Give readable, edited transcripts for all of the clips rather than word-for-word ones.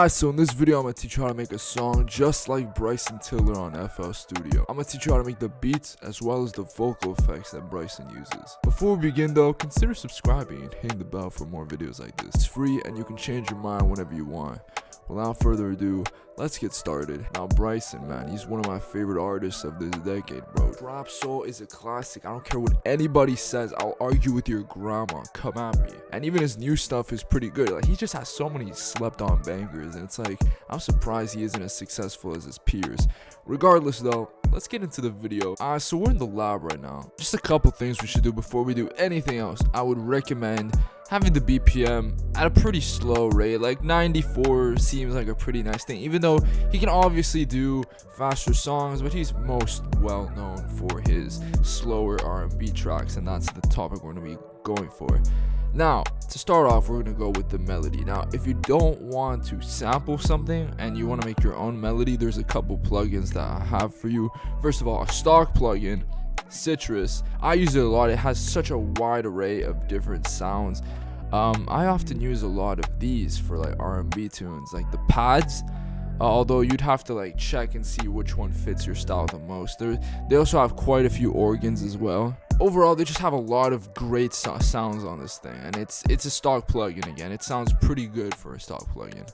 So in this video I'm gonna teach you how to make a song just like BRYSON TILLER on FL Studio. I'm gonna teach you how to make the beats as well as the vocal effects that BRYSON uses. Before we begin though, consider subscribing and hitting the bell for more videos like this. It's free and you can change your mind whenever you want. Without further ado, let's get started. Now BRYSON, man, he's one of my favorite artists of this decade, bro. TRAPSOUL is a classic. I don't care what anybody says, I'll argue with your grandma. Come at me. And even his new stuff is pretty good. Like, he just has so many slept on bangers, and it's like, I'm surprised he isn't as successful as his peers. Regardless though, let's get into the video. So we're in the lab right now. Just a couple things we should do before we do anything else. I would recommend having the BPM at a pretty slow rate. Like 94 seems like a pretty nice thing, even though he can obviously do faster songs, but he's most well known for his slower R&B tracks, and that's the topic we're going to be going for. Now, to start off, we're going to go with the melody. Now, if you don't want to sample something and you want to make your own melody, there's a couple plugins that I have for you. First of all, a stock plugin, Citrus. I use it a lot. It has such a wide array of different sounds. I often use a lot of these for like R&B tunes, like the pads, although you'd have to like check and see which one fits your style the most. They also have quite a few organs as well. Overall, they just have a lot of great sounds on this thing, and it's a stock plugin. Again, it sounds pretty good for a stock plugin.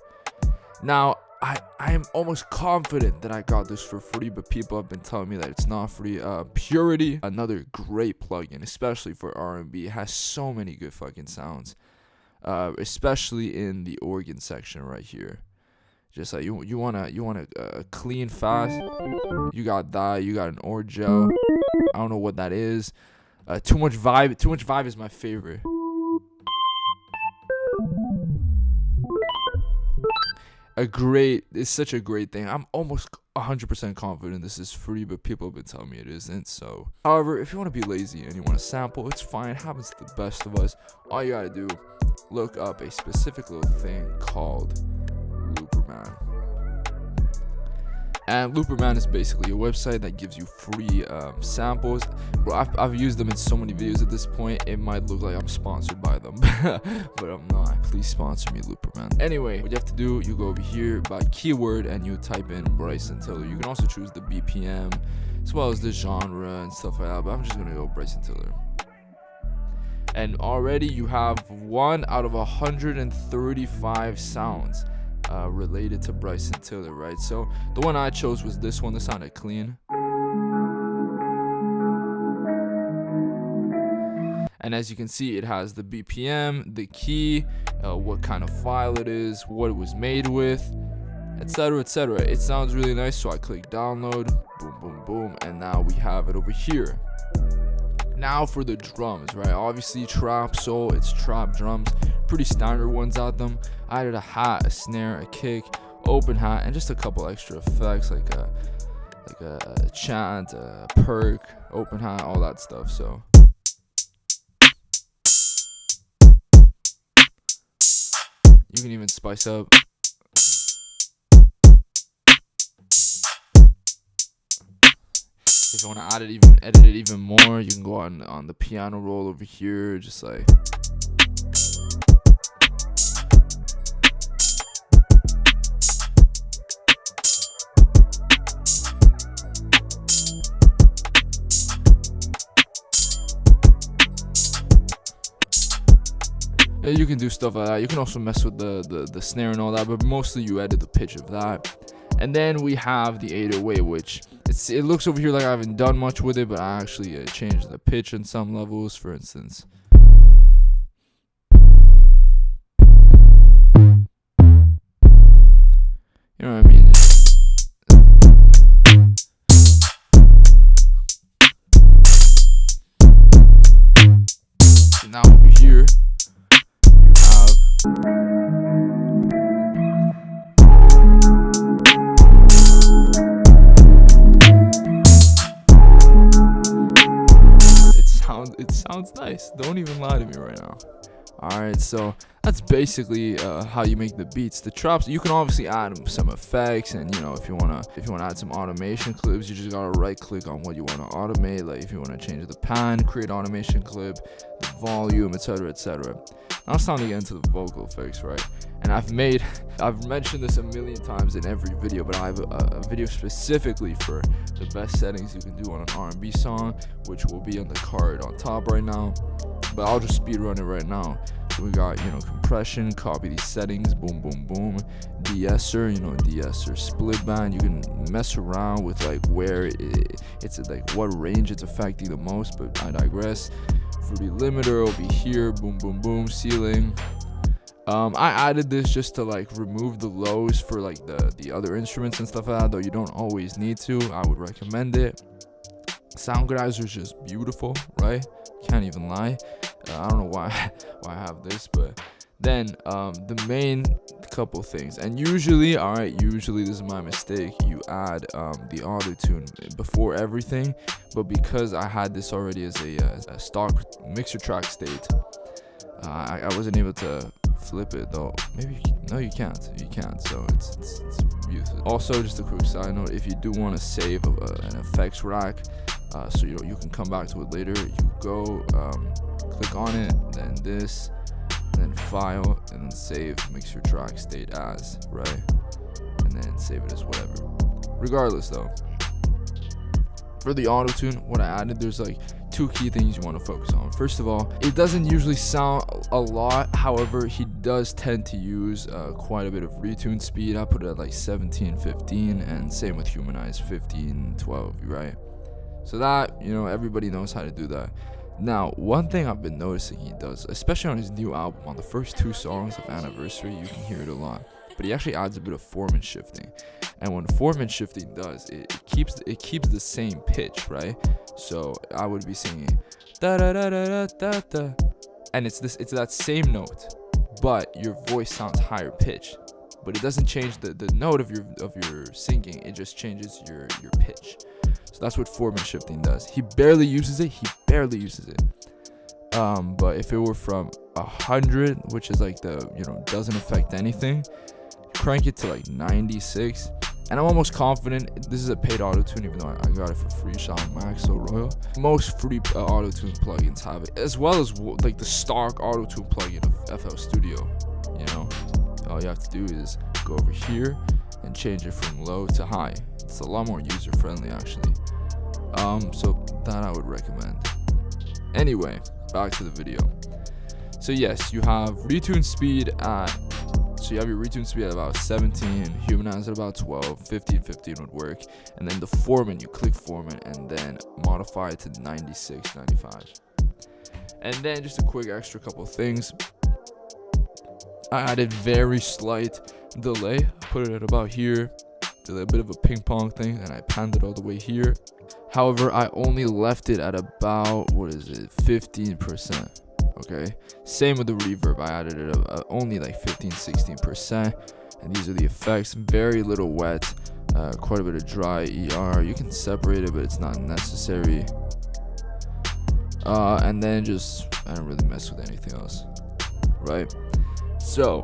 Now, I am almost confident that I got this for free, but people have been telling me that it's not free. Purity, another great plugin, especially for R&B. It has so many good fucking sounds, especially in the organ section right here. Just like you want a clean fast. You got that. You got an orgel. I don't know what that is. Too much vibe. Too much vibe is my favorite. It's such a great thing. I'm almost 100% confident this is free, but people have been telling me it isn't. So, however, if you want to be lazy and you want to sample, it's fine. It happens to the best of us. All you gotta do, look up a specific little thing called Looperman. And Looperman is basically a website that gives you free samples. Bro, I've used them in so many videos at this point. It might look like I'm sponsored by them, but I'm not. Please sponsor me, Looperman. Anyway, what you have to do, you go over here by keyword and you type in BRYSON TILLER. You can also choose the BPM as well as the genre and stuff like that, but I'm just gonna go BRYSON TILLER. And already you have 1 out of 135 sounds related to BRYSON TILLER, right? So the one I chose was this one. This sounded clean. And as you can see, it has the BPM, the key, what kind of file it is, what it was made with, etc, etc. It sounds really nice, so I click download, boom, boom, boom, and now we have it over here. Now for the drums, right? Obviously TRAPSOUL, it's trap drums, pretty standard ones at them. I added a hat, a snare, a kick, open hat, and just a couple extra effects like a chant, a perk, open hat, all that stuff. So you can even spice up. If you want to edit it even more, you can go on the piano roll over here, just like. Yeah, you can do stuff like that. You can also mess with the snare and all that, but mostly you edit the pitch of that. And then we have the 808, which it looks over here like I haven't done much with it, but I actually changed the pitch in some levels, for instance. You know what I mean? Now over here, you have it sounds nice. Don't even lie to me right now. Alright, so that's basically how you make the beats. The traps, you can obviously add some effects, and if you wanna add some automation clips, you just gotta right click on what you wanna automate. Like if you wanna change the pan, create automation clip, the volume, etc, etc. Now it's time to get into the vocal effects, right? And I've mentioned this a million times in every video, but I have a video specifically for the best settings you can do on an R&B song, which will be on the card on top right now. But I'll just speed run it right now. So we got, compression, copy these settings, boom, boom, boom. De-esser, de-esser, split band. You can mess around with like where it's like what range it's affecting the most, but I digress. Fruity limiter will be here, boom, boom, boom, ceiling. I added this just to like remove the lows for like the other instruments and stuff like that, though you don't always need to. I would recommend it. Sound Geyser is just beautiful, right? Can't even lie. I don't know why I have this, but then the main couple things, and usually this is my mistake, you add the auto-tune before everything, but because I had this already as a stock mixer track state, I wasn't able to flip it though. Maybe no, you can't, so it's useless. Also, just a quick side note, if you do want to save an effects rack, so you can come back to it later, you go click on it, then this, and then file, and then save mixer track state as, right? And then save it as whatever. Regardless though, for the auto tune, what I added, there's like two key things you want to focus on. First of all, it doesn't usually sound a lot, however he does tend to use quite a bit of retune speed. I put it at like 17, 15, and same with humanize, 15, 12, right? So that, everybody knows how to do that. Now, one thing I've been noticing he does, especially on his new album, on the first 2 songs of Anniversary, you can hear it a lot, but he actually adds a bit of formant shifting. And when formant shifting does, it keeps the same pitch, right? So I would be singing da da da da da da, and it's that same note, but your voice sounds higher pitched. But it doesn't change the note of your singing, it just changes your pitch. So that's what formant shifting does. He barely uses it. But if it were from 100, which is like doesn't affect anything, crank it to like 96. And I'm almost confident this is a paid auto-tune, even though I got it for free. Shout out Max, so royal. Most free auto-tune plugins have it, as well as like the stock auto-tune plugin of FL Studio. All you have to do is go over here and change it from low to high. It's a lot more user friendly actually. So that I would recommend. Anyway, back to the video. So yes, you have retune speed at, so you have your retune speed at about 17, humanize at about 12, 15 would work, and then the formant, you click formant and then modify it to 96, 95. And then just a quick extra couple things. I added very slight delay, put it at about here, did a bit of a ping pong thing, and I panned it all the way here. However, I only left it at about 15%. Okay, same with the reverb, I added it only like 15-16%, and these are the effects. Very little wet, quite a bit of dry ER. You can separate it, but it's not necessary. And then I don't really mess with anything else, right? So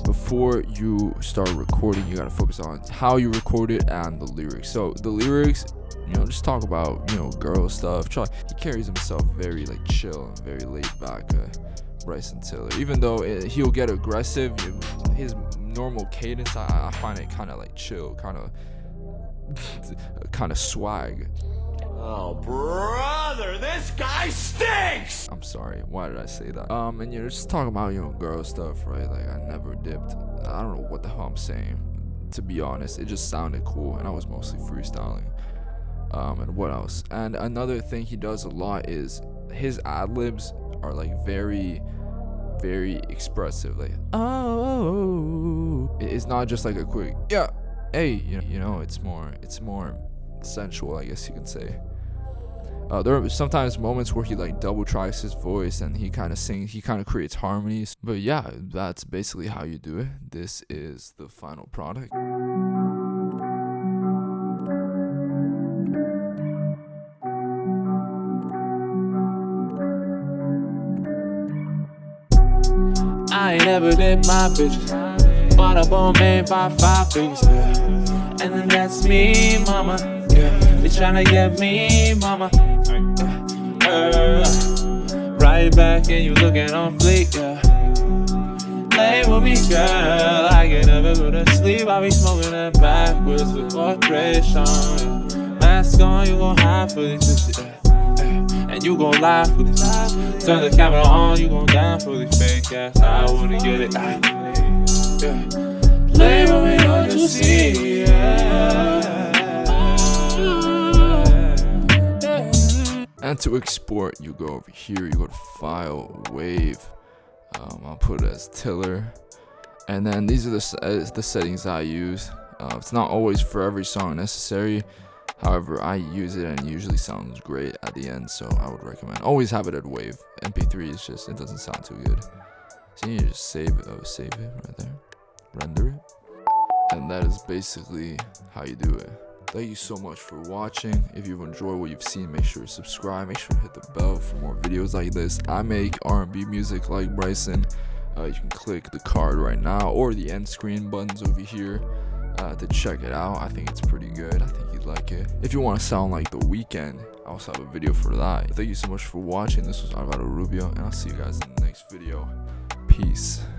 before you start recording, you gotta focus on how you record it and the lyrics. So the lyrics, just talk about girl stuff. He carries himself very like chill and very laid back, Bryson Tiller. Even though he'll get aggressive, his normal cadence, I find it kind of like chill, kind of swag. Oh brother, this guy stinks! I'm sorry, why did I say that? And just talking about girl stuff, right? Like I never dipped. I don't know what the hell I'm saying, to be honest. It just sounded cool, and I was mostly freestyling. And what else? And another thing he does a lot is his ad-libs are like very, very expressive. Like, oh, it's not just like a quick yeah, hey, it's more sensual, I guess you can say. There are sometimes moments where he like double tracks his voice and he kind of sings, he kind of creates harmonies. But yeah, that's basically how you do it. This is the final product. never did my bitches. Bought up on man by 5 figures, yeah. And then that's me, mama, yeah. They tryna get me, mama, right back and you looking on fleek, yeah. Lay with me, girl, I can never go to sleep. I be smoking that backwards with BRYSON. Mask on, you gon' hide for this, yeah. And you gon' lie for this. Turn the camera on, you gon' die for this fake ass. I wanna get it, yeah. Lay with me, don't you see, yeah. And to export, you go over here, you go to File, Wave. I'll put it as Tiller. And then these are the settings I use. It's not always for every song necessary. However, I use it and it usually sounds great at the end, so I would recommend always have it at Wave. MP3 is just, it doesn't sound too good. So you just save it right there, render it, and that is basically how you do it. Thank you so much for watching. If you've enjoyed what you've seen, make sure to subscribe, make sure to hit the bell for more videos like this. I make R&B music like Bryson. You can click the card right now or the end screen buttons over here to check it out. I think it's pretty good. I think you'd like it. If you want to sound like The Weeknd, I also have a video for that. Thank you so much for watching. This was Álvaro Rubio, and I'll see you guys in the next video. Peace.